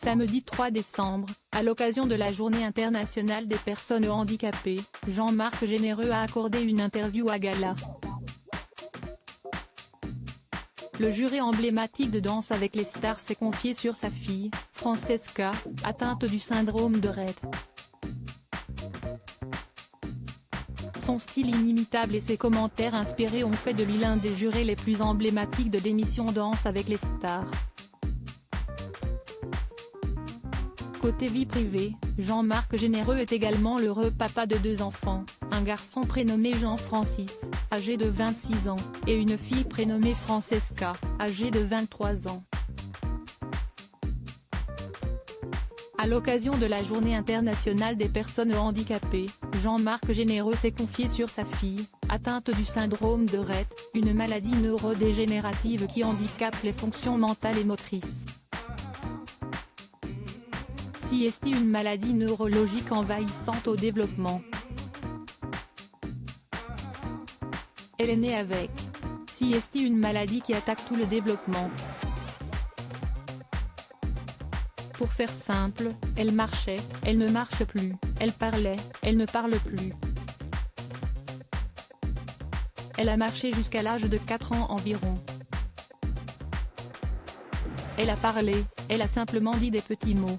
Samedi 3 décembre, à l'occasion de la Journée internationale des personnes handicapées, Jean-Marc Généreux a accordé une interview à Gala. Le jury emblématique de Danse avec les stars s'est confié sur sa fille, Francesca, atteinte du syndrome de Rett. Son style inimitable et ses commentaires inspirés ont fait de lui l'un des jurés les plus emblématiques de l'émission Danse avec les stars. Côté vie privée, Jean-Marc Généreux est également l'heureux papa de 2 enfants, un garçon prénommé Jean-Francis, âgé de 26 ans, et une fille prénommée Francesca, âgée de 23 ans. À l'occasion de la Journée internationale des personnes handicapées, Jean-Marc Généreux s'est confié sur sa fille, atteinte du syndrome de Rett, une maladie neurodégénérative qui handicape les fonctions mentales et motrices. CST, une maladie neurologique envahissante au développement. Elle est née avec. CST, une maladie qui attaque tout le développement. Pour faire simple, elle marchait, elle ne marche plus, elle parlait, elle ne parle plus. Elle a marché jusqu'à l'âge de 4 ans environ. Elle a parlé, elle a simplement dit des petits mots.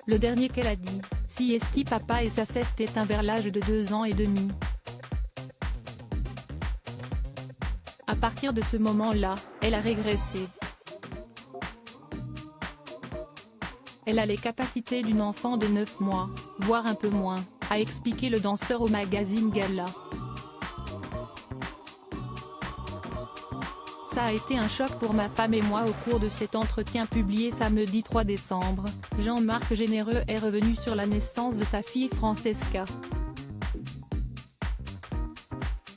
Le dernier qu'elle a dit, CST papa, et ça s'est éteint vers l'âge de 2 ans et demi. À partir de ce moment-là, elle a régressé. Elle a les capacités d'une enfant de 9 mois, voire un peu moins, a expliqué le danseur au magazine Gala. Ça a été un choc pour ma femme et moi. Au cours de cet entretien publié samedi 3 décembre, Jean-Marc Généreux est revenu sur la naissance de sa fille Francesca.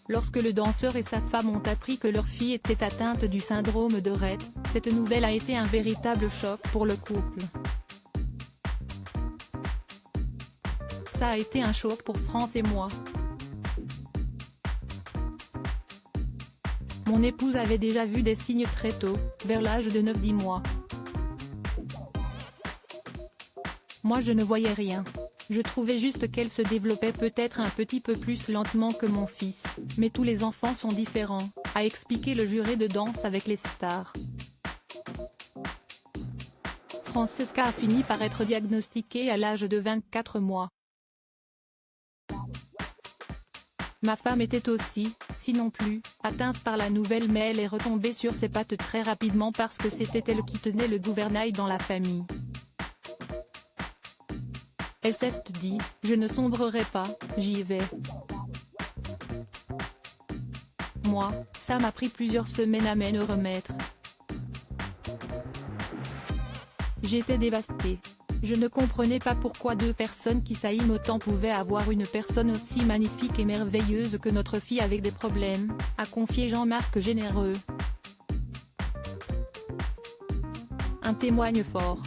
Lorsque le danseur et sa femme ont appris que leur fille était atteinte du syndrome de Rett, cette nouvelle a été un véritable choc pour le couple. Ça a été un choc pour France et moi. Mon épouse avait déjà vu des signes très tôt, vers l'âge de 9-10 mois. Moi je ne voyais rien. Je trouvais juste qu'elle se développait peut-être un petit peu plus lentement que mon fils, mais tous les enfants sont différents, a expliqué le juré de Danse avec les stars. Francesca a fini par être diagnostiquée à l'âge de 24 mois. Ma femme était aussi, sinon plus, atteinte par la nouvelle, mais elle est retombée sur ses pattes très rapidement parce que c'était elle qui tenait le gouvernail dans la famille. Elle s'est dit, je ne sombrerai pas, j'y vais. Moi, ça m'a pris plusieurs semaines à me remettre. J'étais dévastée. Je ne comprenais pas pourquoi 2 personnes qui s'aiment autant pouvaient avoir une personne aussi magnifique et merveilleuse que notre fille avec des problèmes, a confié Jean-Marc Généreux. Un témoigne fort.